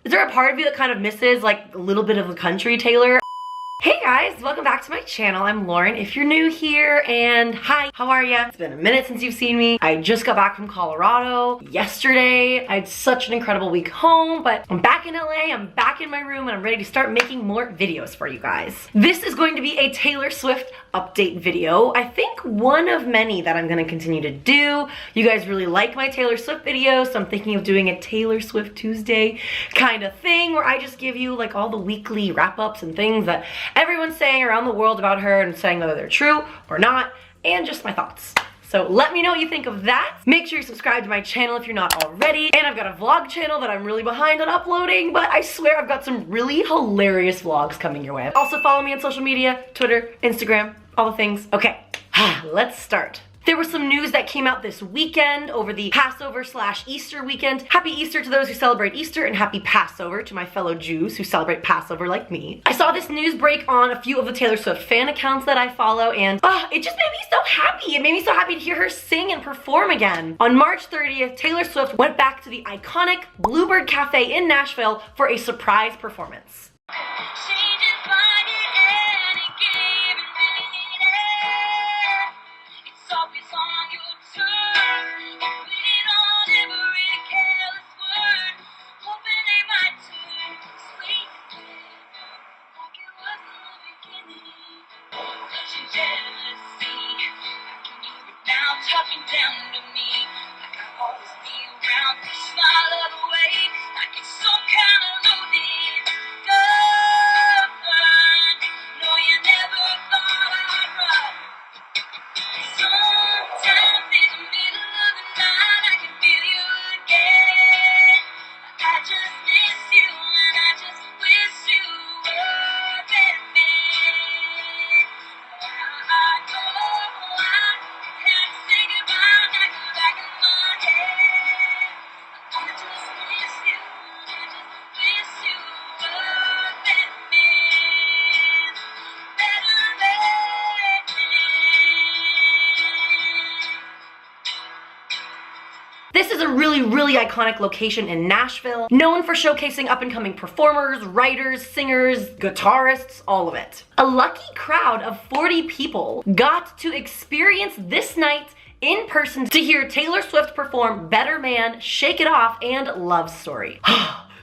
Is there a part of you that kind of misses like a little bit of the country Taylor? Hey guys, welcome back to my channel. I'm Lauren, if you're new here, and hi, how are ya? It's been a minute since you've seen me. I just got back from Colorado yesterday. I had such an incredible week home, but I'm back in LA, I'm back in my room, and I'm ready to start making more videos for you guys. This is going to be a Taylor Swift update video. I think one of many that I'm gonna continue to do. You guys really like my Taylor Swift videos, so I'm thinking of doing a Taylor Swift Tuesday kind of thing where I just give you like all the weekly wrap-ups and things that everyone's saying around the world about her and saying whether they're true or not, and just my thoughts. So let me know what you think of that. Make sure you subscribe to my channel if you're not already. And I've got a vlog channel that I'm really behind on uploading, but I swear I've got some really hilarious vlogs coming your way. Also follow me on social media, Twitter, Instagram, all the things. Okay, let's start. There was some news that came out this weekend over the Passover/Easter weekend. Happy Easter to those who celebrate Easter, and happy Passover to my fellow Jews who celebrate Passover like me. I saw this news break on a few of the Taylor Swift fan accounts that I follow, and it just made me so happy. It made me so happy to hear her sing and perform again. On March 30th, Taylor Swift went back to the iconic Bluebird Cafe in Nashville for a surprise performance. Talking down to me, like I always be around. You smile the other way, like it's some kind of loaded gun. No, you never thought I'd run. Sometimes in the middle of the night, I can feel you again. I just miss you, and I just wish you were better man. I know I can't say goodbye, I go back in my head. I just miss you, I just wish you were better man. Better man. This is a really iconic location in Nashville, known for showcasing up-and-coming performers, writers, singers, guitarists, all of it. A lucky crowd of 40 people got to experience this night in person to hear Taylor Swift perform Better Man, Shake It Off, and Love Story.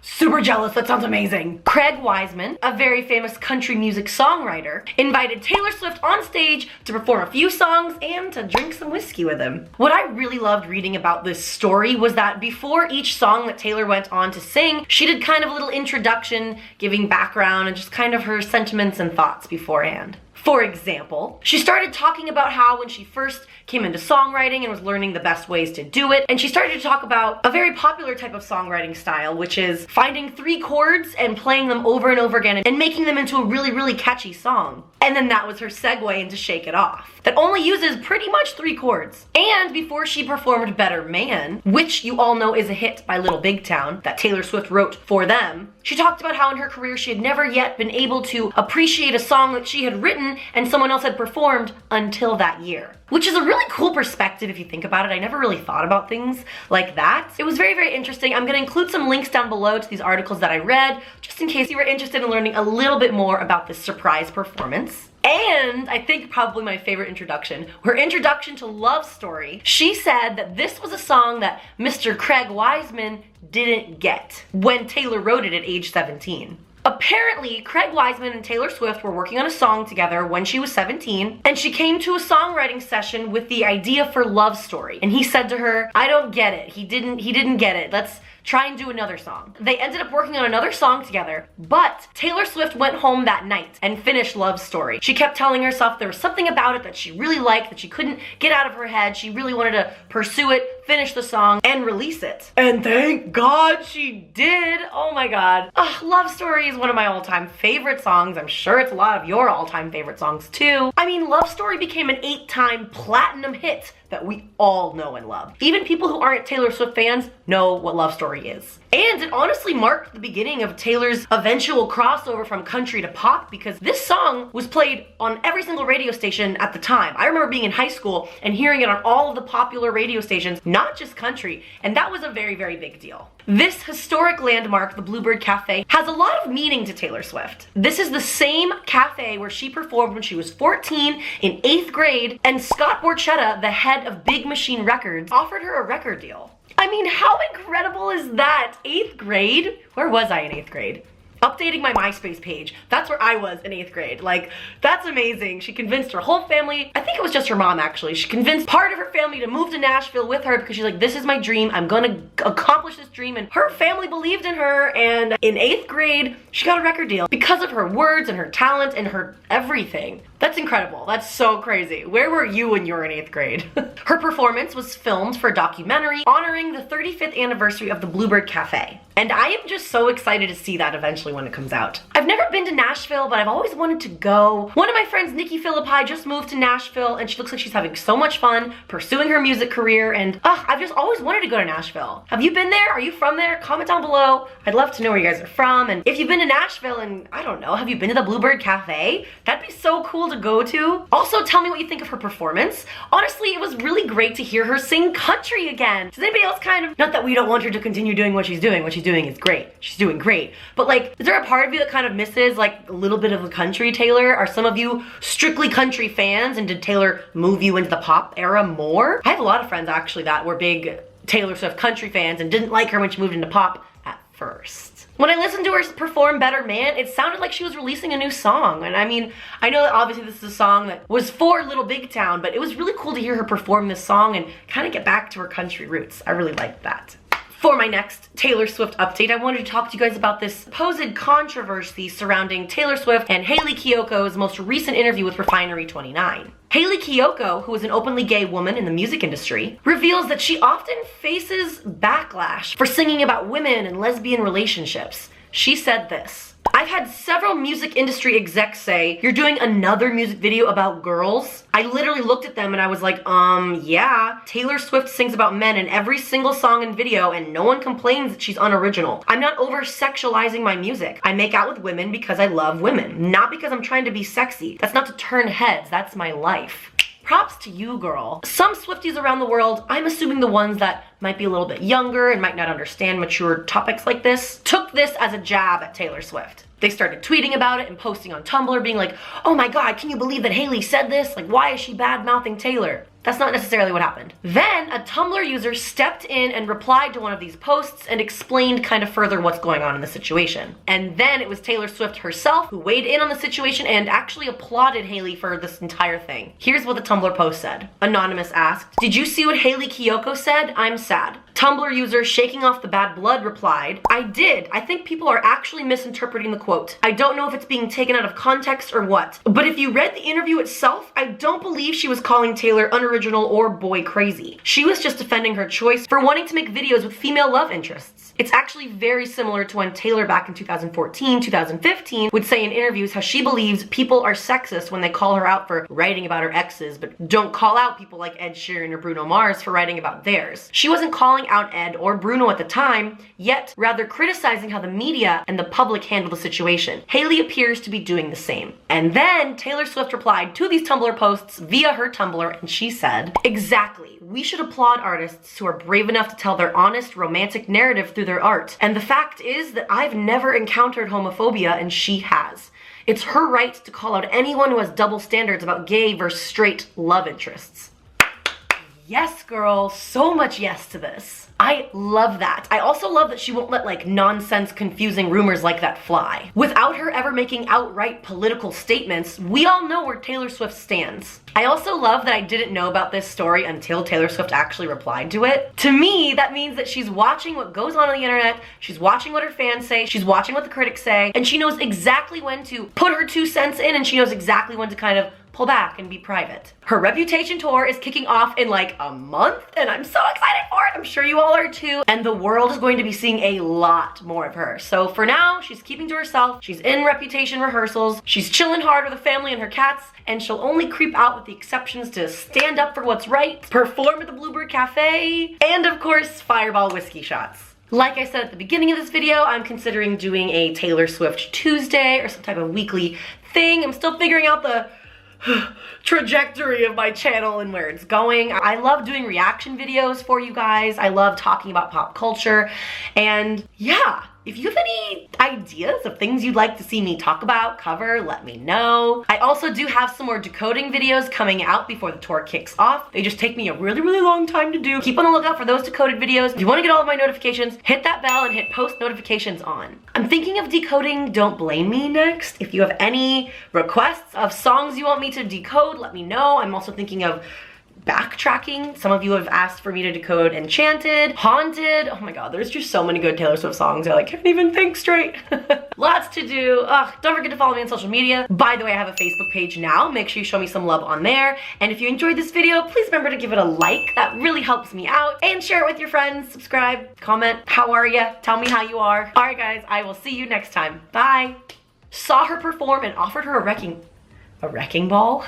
Super jealous, that sounds amazing. Craig Wiseman, a very famous country music songwriter, invited Taylor Swift on stage to perform a few songs and to drink some whiskey with him. What I really loved reading about this story was that before each song that Taylor went on to sing, she did kind of a little introduction, giving background and just kind of her sentiments and thoughts beforehand. For example, she started talking about how when she first came into songwriting and was learning the best ways to do it, and she started to talk about a very popular type of songwriting style, which is finding 3 chords and playing them over and over again and making them into a really catchy song. And then that was her segue into Shake It Off, that only uses pretty much 3 chords. And before she performed Better Man, which you all know is a hit by Little Big Town that Taylor Swift wrote for them, she talked about how in her career she had never yet been able to appreciate a song that she had written and someone else had performed until that year. Which is a really cool perspective if you think about it. I never really thought about things like that. It was very interesting. I'm gonna include some links down below to these articles that I read, just in case you were interested in learning a little bit more about this surprise performance. And I think probably my favorite introduction, her introduction to Love Story. She said that this was a song that Mr. Craig Wiseman didn't get when Taylor wrote it at age 17. Apparently, Craig Wiseman and Taylor Swift were working on a song together when she was 17, and she came to a songwriting session with the idea for Love Story. And he said to her, I don't get it. He didn't get it. Let's try and do another song. They ended up working on another song together, but Taylor Swift went home that night and finished Love Story. She kept telling herself there was something about it that she really liked, that she couldn't get out of her head. She really wanted to pursue it, finish the song, and release it. And thank God she did. Oh my God. Love Story is one of my all-time favorite songs. I'm sure it's a lot of your all-time favorite songs too. I mean, Love Story became an 8-time platinum hit that we all know and love. Even people who aren't Taylor Swift fans know what Love Story is. And it honestly marked the beginning of Taylor's eventual crossover from country to pop, because this song was played on every single radio station at the time. I remember being in high school and hearing it on all of the popular radio stations, not just country, and that was a very, very big deal. This historic landmark, the Bluebird Cafe, has a lot of meaning to Taylor Swift. This is the same cafe where she performed when she was 14 in 8th grade, and Scott Borchetta, the head of Big Machine Records, offered her a record deal. I mean, how incredible is that? 8th grade? Where was I in 8th grade? Updating my MySpace page. That's where I was in 8th grade. Like, that's amazing. She convinced her whole family, I think it was just her mom actually, she convinced part of her family to move to Nashville with her because she's like, this is my dream, I'm gonna accomplish this dream, and her family believed in her, and in 8th grade, she got a record deal because of her words and her talent and her everything. That's incredible. That's so crazy. Where were you when you were in 8th grade? Her performance was filmed for a documentary honoring the 35th anniversary of the Bluebird Cafe. And I am just so excited to see that eventually when it comes out. I've never been to Nashville, but I've always wanted to go. One of my friends, Nikki Philippi, just moved to Nashville, and she looks like she's having so much fun pursuing her music career, and I've just always wanted to go to Nashville. Have you been there? Are you from there? Comment down below. I'd love to know where you guys are from, and if you've been to Nashville, and I don't know, have you been to the Bluebird Cafe? That'd be so cool to go to. Also, tell me what you think of her performance. Honestly, it was really great to hear her sing country again. Does anybody else kind of, not that we don't want her to continue doing what she's doing is great. She's doing great. But like, is there a part of you that kind of misses like a little bit of the country Taylor? Are some of you strictly country fans, and did Taylor move you into the pop era more? I have a lot of friends actually that were big Taylor Swift country fans and didn't like her when she moved into pop at first. When I listened to her perform Better Man, it sounded like she was releasing a new song. And I mean, I know that obviously this is a song that was for Little Big Town, but it was really cool to hear her perform this song and kind of get back to her country roots. I really liked that. For my next Taylor Swift update, I wanted to talk to you guys about this supposed controversy surrounding Taylor Swift and Hayley Kiyoko's most recent interview with Refinery29. Hayley Kiyoko, who is an openly gay woman in the music industry, reveals that she often faces backlash for singing about women and lesbian relationships. She said this: I've had several music industry execs say, you're doing another music video about girls? I literally looked at them and I was like, yeah. Taylor Swift sings about men in every single song and video, and no one complains that she's unoriginal. I'm not over-sexualizing my music. I make out with women because I love women, not because I'm trying to be sexy. That's not to turn heads, that's my life. Props to you, girl. Some Swifties around the world, I'm assuming the ones that might be a little bit younger and might not understand mature topics like this, took this as a jab at Taylor Swift. They started tweeting about it and posting on Tumblr being like, oh my god, can you believe that Hayley said this? Like, why is she bad-mouthing Taylor? That's not necessarily what happened. Then a Tumblr user stepped in and replied to one of these posts and explained kind of further what's going on in the situation. And then it was Taylor Swift herself who weighed in on the situation and actually applauded Hayley for this entire thing. Here's what the Tumblr post said. Anonymous asked, did you see what Hayley Kiyoko said? I'm sad. Tumblr user Shaking Off the Bad Blood replied, I did. I think people are actually misinterpreting the quote. I don't know if it's being taken out of context or what. But if you read the interview itself, I don't believe she was calling Taylor unoriginal or boy crazy. She was just defending her choice for wanting to make videos with female love interests. It's actually very similar to when Taylor back in 2014, 2015 would say in interviews how she believes people are sexist when they call her out for writing about her exes, but don't call out people like Ed Sheeran or Bruno Mars for writing about theirs. She wasn't calling out Ed or Bruno at the time, yet rather criticizing how the media and the public handle the situation. Hayley appears to be doing the same. And then Taylor Swift replied to these Tumblr posts via her Tumblr, and she said, exactly. We should applaud artists who are brave enough to tell their honest, romantic narrative through their art. And the fact is that I've never encountered homophobia, and she has. It's her right to call out anyone who has double standards about gay versus straight love interests. Yes, girl, so much yes to this. I love that. I also love that she won't let like nonsense, confusing rumors like that fly. Without her ever making outright political statements, we all know where Taylor Swift stands. I also love that I didn't know about this story until Taylor Swift actually replied to it. To me, that means that she's watching what goes on the internet, she's watching what her fans say, she's watching what the critics say, and she knows exactly when to put her 2 cents in, and she knows exactly when to kind of pull back and be private. Her Reputation tour is kicking off in like a month, and I'm so excited for it. I'm sure you all are too. And the world is going to be seeing a lot more of her. So for now, she's keeping to herself. She's in Reputation rehearsals. She's chilling hard with the family and her cats, and she'll only creep out with the exceptions to stand up for what's right, perform at the Bluebird Cafe, and of course, fireball whiskey shots. Like I said at the beginning of this video, I'm considering doing a Taylor Swift Tuesday or some type of weekly thing. I'm still figuring out the trajectory of my channel and where it's going. I love doing reaction videos for you guys. I love talking about pop culture. And yeah, if you have any ideas of things you'd like to see me talk about, cover, let me know. I also do have some more decoding videos coming out before the tour kicks off. They just take me a really, really long time to do. Keep on the lookout for those decoded videos. If you want to get all of my notifications, hit that bell and hit post notifications on. I'm thinking of decoding Don't Blame Me next. If you have any requests of songs you want me to decode, let me know. I'm also thinking of backtracking. Some of you have asked for me to decode Enchanted, Haunted. Oh my god, there's just so many good Taylor Swift songs. I like can't even think straight. Lots to do. Ugh, don't forget to follow me on social media. By the way, I have a Facebook page now. Make sure you show me some love on there. And if you enjoyed this video, please remember to give it a like. That really helps me out. And share it with your friends. Subscribe, comment. How are ya? Tell me how you are. All right, guys, I will see you next time. Bye. Saw her perform and offered her a wrecking ball.